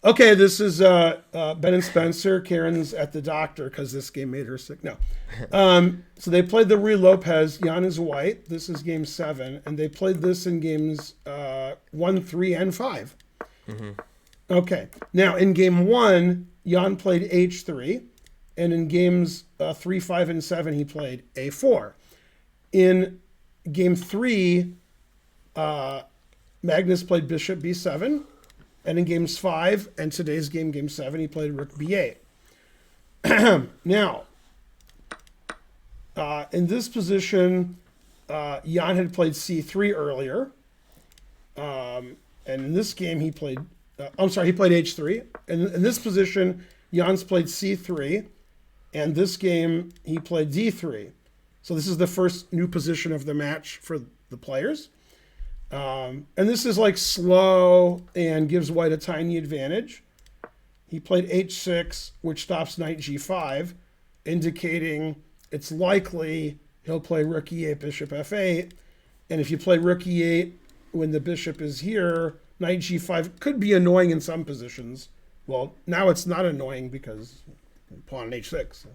Okay, this is Ben and Spencer. Karen's at the doctor because this game made her sick. No. So they played the Ruy Lopez. Jan is white. This is game 7. And they played this in games 1, 3, and 5. Mm-hmm. Okay. Now, in game 1, Jan played H3. And in games 3, 5, and 7, he played A4. In game 3, Magnus played Bishop B7. And in games 5 and today's game, game 7, he played Rook B8. Now, in this position, Jan had played C3 earlier. And in this game, he played, he played H3. And in this position, Jan's played C3. And this game, he played D3. So this is the first new position of the match for the players. And this is like slow and gives white a tiny advantage. He played H6, which stops knight G5, indicating it's likely he'll play Rook E8, Bishop F8. And if you play Rook E8 when the bishop is here, knight G5 could be annoying in some positions. Well, now it's not annoying because pawn on H6.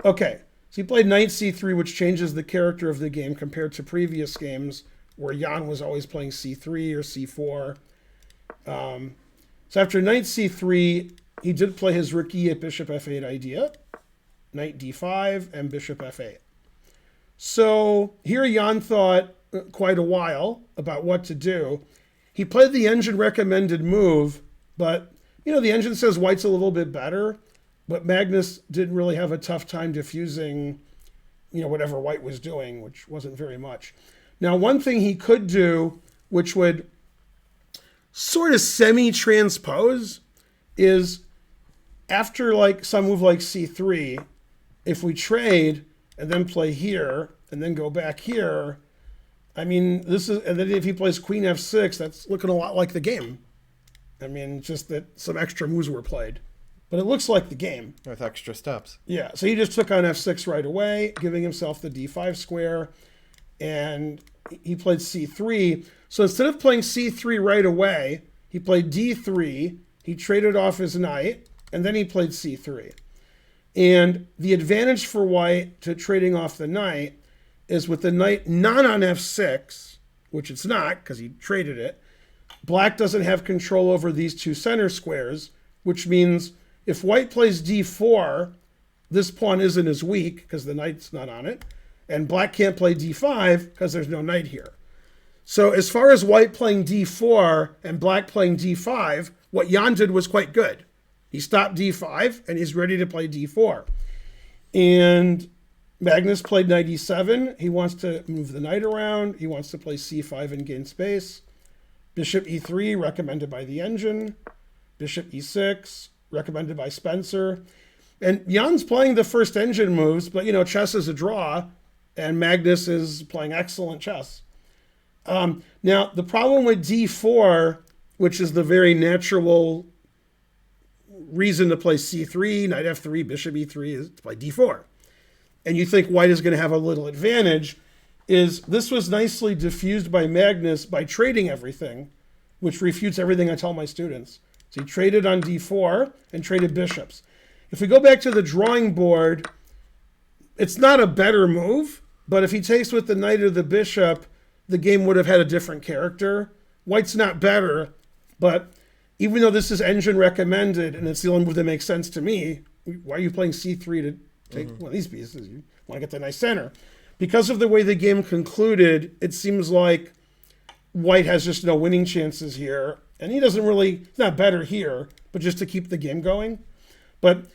Okay, so he played knight C3, which changes the character of the game compared to previous games where Jan was always playing C3 or C4. So after knight C3, he did play his Rook E8, Bishop F8 idea, knight D5, and Bishop F8. So here Jan thought quite a while about what to do. He played the engine recommended move, but the engine says white's a little bit better, but Magnus didn't really have a tough time diffusing, whatever white was doing, which wasn't very much. Now, one thing he could do, which would sort of semi-transpose, is after some move like C3, if we trade and then play here and then go back here, and then if he plays Queen F6, that's looking a lot like the game. Just that some extra moves were played. But it looks like the game. With extra steps. Yeah, so he just took on F6 right away, giving himself the D5 square. And he played C3. So instead of playing C3 right away, he played D3. He traded off his knight, and then he played C3. And the advantage for white to trading off the knight is with the knight not on F6, which it's not because he traded it, black doesn't have control over these two center squares, which means if white plays D4, this pawn isn't as weak because the knight's not on it. And black can't play D5 because there's no knight here. So as far as white playing D4 and black playing D5, what Jan did was quite good. He stopped D5 and he's ready to play D4. And Magnus played knight E7. He wants to move the knight around. He wants to play C5 and gain space. Bishop E3, recommended by the engine. Bishop E6, recommended by Spencer. And Jan's playing the first engine moves, but chess is a draw. And Magnus is playing excellent chess. Now, the problem with D4, which is the very natural reason to play C3, knight F3, bishop E3, is to play D4. And you think white is going to have a little advantage, is this was nicely diffused by Magnus by trading everything, which refutes everything I tell my students. So he traded on D4 and traded bishops. If we go back to the drawing board, it's not a better move, but if he takes with the knight or the bishop, the game would have had a different character. White's not better, but even though this is engine recommended and it's the only move that makes sense to me, why are you playing C3 to take one of these pieces? You want to get the nice center. Because of the way the game concluded, it seems like white has just no winning chances here. And he doesn't really, he's not better here, but just to keep the game going. But,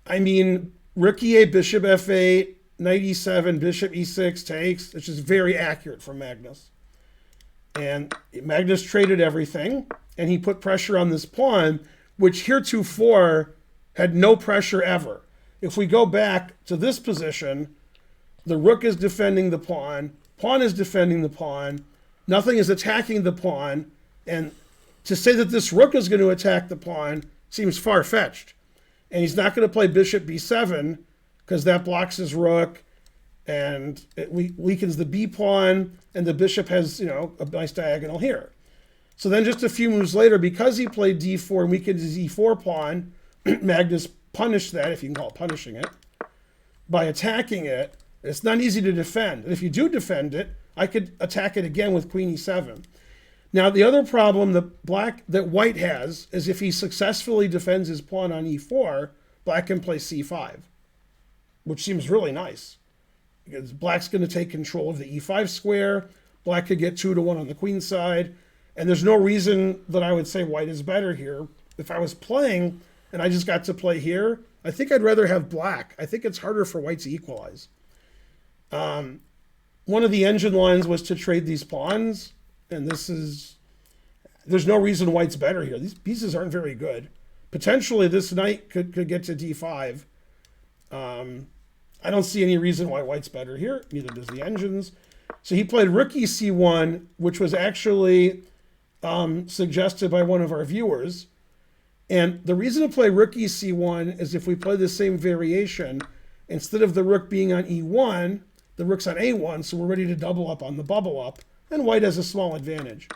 Rook E8, Bishop F8, Knight E7, Bishop E6 takes. It's just very accurate from Magnus. And Magnus traded everything, and he put pressure on this pawn, which heretofore had no pressure ever. If we go back to this position, the rook is defending the pawn is defending the pawn, nothing is attacking the pawn, and to say that this rook is going to attack the pawn seems far-fetched. And he's not going to play Bishop B7 because that blocks his rook and it weakens the B pawn, and the bishop has, a nice diagonal here. So then just a few moves later, because he played d4 and weakened his e4 pawn, Magnus punished that, if you can call it punishing it, by attacking it. It's not easy to defend. And if you do defend it, I could attack it again with queen e7. Now, the other problem that white has is if he successfully defends his pawn on e4, black can play c5, which seems really nice. Because black's going to take control of the e5 square. Black could get 2-1 on the queen side. And there's no reason that I would say white is better here. If I was playing and I just got to play here, I think I'd rather have black. I think it's harder for white to equalize. One of the engine lines was to trade these pawns. And there's no reason white's better here. These pieces aren't very good. Potentially this knight could get to d5. I don't see any reason why white's better here. Neither does the engines. So he played rook e c1, which was actually suggested by one of our viewers. And the reason to play rook e c1 is if we play the same variation, instead of the rook being on e1, the rook's on a1, so we're ready to double up on the bubble up, and white has a small advantage.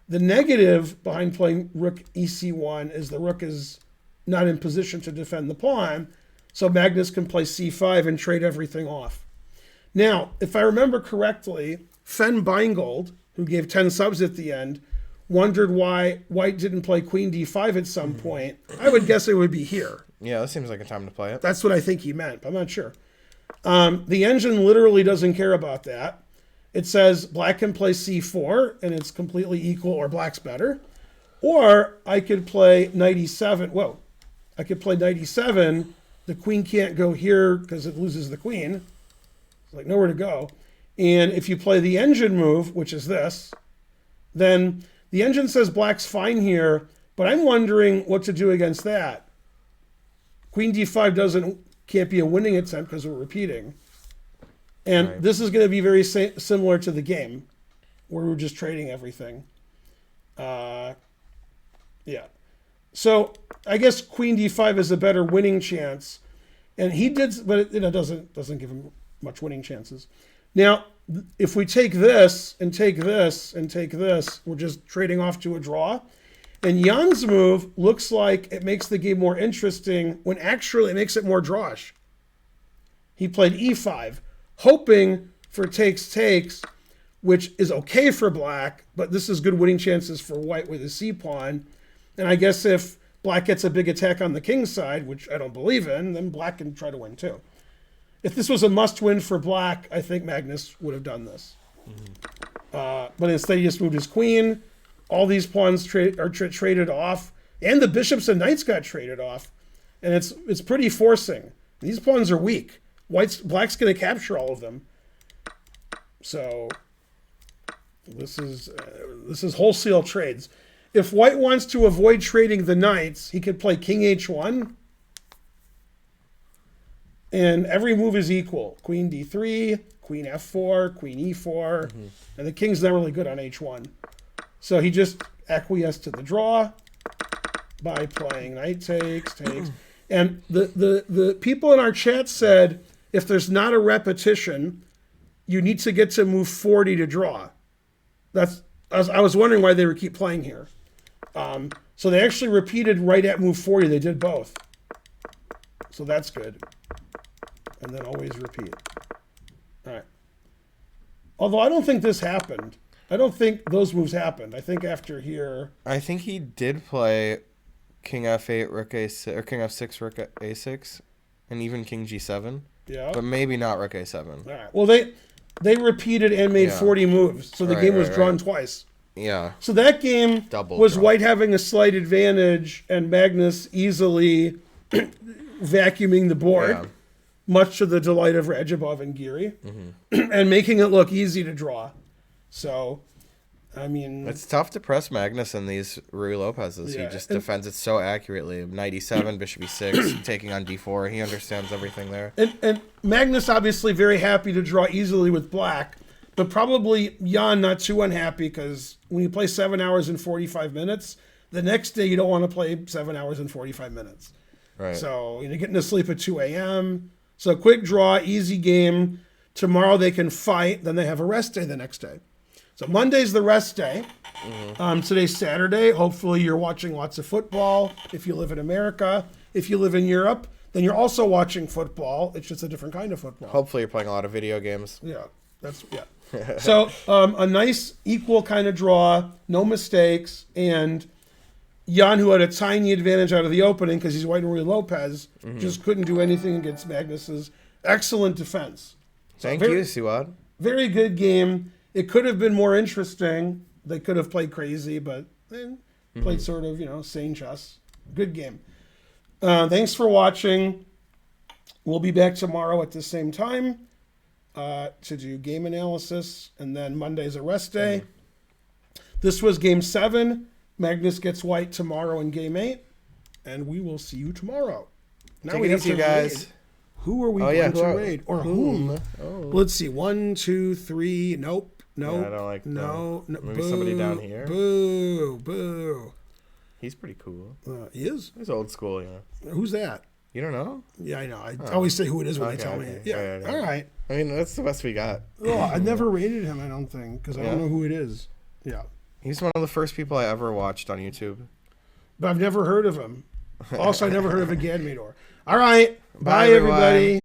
The negative behind playing rook ec1 is the rook is not in position to defend the pawn, so Magnus can play c5 and trade everything off. Now, if I remember correctly, Fen Beingold, who gave 10 subs at the end, wondered why white didn't play queen d5 at some point. I would guess it would be here. Yeah, that seems like a time to play it. That's what I think he meant, but I'm not sure. The engine literally doesn't care about that. It says black can play c4, and it's completely equal, or black's better. Or I could play knight e7. Whoa. I could play knight e7. The queen can't go here because it loses the queen. It's like nowhere to go. And if you play the engine move, which is this, then the engine says black's fine here, but I'm wondering what to do against that. Queen d5 can't be a winning attempt because we're repeating. And right. This is going to be very similar to the game, where we're just trading everything. Yeah. So I guess queen d5 is a better winning chance. And he did, but it doesn't give him much winning chances. Now, if we take this and take this and take this, we're just trading off to a draw. And Jan's move looks like it makes the game more interesting when actually it makes it more drawish. He played e5, hoping for takes, which is okay for black, but this is good winning chances for white with his c-pawn. And I guess if black gets a big attack on the king side, which I don't believe in, then black can try to win too. If this was a must-win for black, I think Magnus would have done this. But instead he just moved his queen. All these pawns are traded off, and the bishops and knights got traded off. And it's pretty forcing. These pawns are weak. Black's going to capture all of them. So this is wholesale trades. If white wants to avoid trading the knights, he could play king h1. And every move is equal. Queen d3, queen f4, queen e4. And the king's not really good on h1. So he just acquiesced to the draw by playing knight takes. And the people in our chat said, if there's not a repetition, you need to get to move 40 to draw. I was wondering why they would keep playing here. So they actually repeated right at move 40. They did both. So that's good. And then always repeat. All right. Although I don't think this happened. I don't think those moves happened. I think after here... I think he did play king f8, rook a6, or king f6, rook a6, and even king g7. Yeah. But maybe not rook a7. All right. Well, they repeated and made 40 moves, so the game was drawn twice. Yeah. So that game was draw. white having a slight advantage and Magnus easily vacuuming the board, much to the delight of Radjabov and Giri, and making it look easy to draw. So, I mean... It's tough to press Magnus in these Ruy Lopez's. Yeah. He just defends it so accurately. Knight e7, bishop e6, taking on d4. He understands everything there. And Magnus obviously very happy to draw easily with black, but probably Jan not too unhappy because when you play 7 hours and 45 minutes, the next day you don't want to play 7 hours and 45 minutes. Right. So, getting to sleep at 2 a.m. So quick draw, easy game. Tomorrow they can fight. Then they have a rest day the next day. So Monday's the rest day. Today's Saturday. Hopefully you're watching lots of football. If you live in America, if you live in Europe, then you're also watching football. It's just a different kind of football. Hopefully you're playing a lot of video games. Yeah, So a nice equal kind of draw, no mistakes, and Jan, who had a tiny advantage out of the opening because he's white and Ruy Lopez, just couldn't do anything against Magnus's excellent defense. Thank you, Siwad. Very good game. It could have been more interesting. They could have played crazy, but they played sort of, sane chess. Good game. Thanks for watching. We'll be back tomorrow at the same time to do game analysis, and then Monday's a rest day. This was Game 7. Magnus gets white tomorrow in Game 8, and we will see you tomorrow. Now we have to guys. Raid. Who are we going to raid? Or whom? Oh. Let's see. 1, 2, 3. Nope. No. Yeah, I don't like no. Maybe Boo, somebody down here. Boo. He's pretty cool. He is? He's old school, Who's that? You don't know? Yeah, I know. I always say who it is when they tell me. Yeah. All right. I mean, that's the best we got. Oh, I never rated him, I don't think, because I don't know who it is. Yeah. He's one of the first people I ever watched on YouTube. But I've never heard of him. Also, I never heard of a Ganmador. All right. Bye everybody.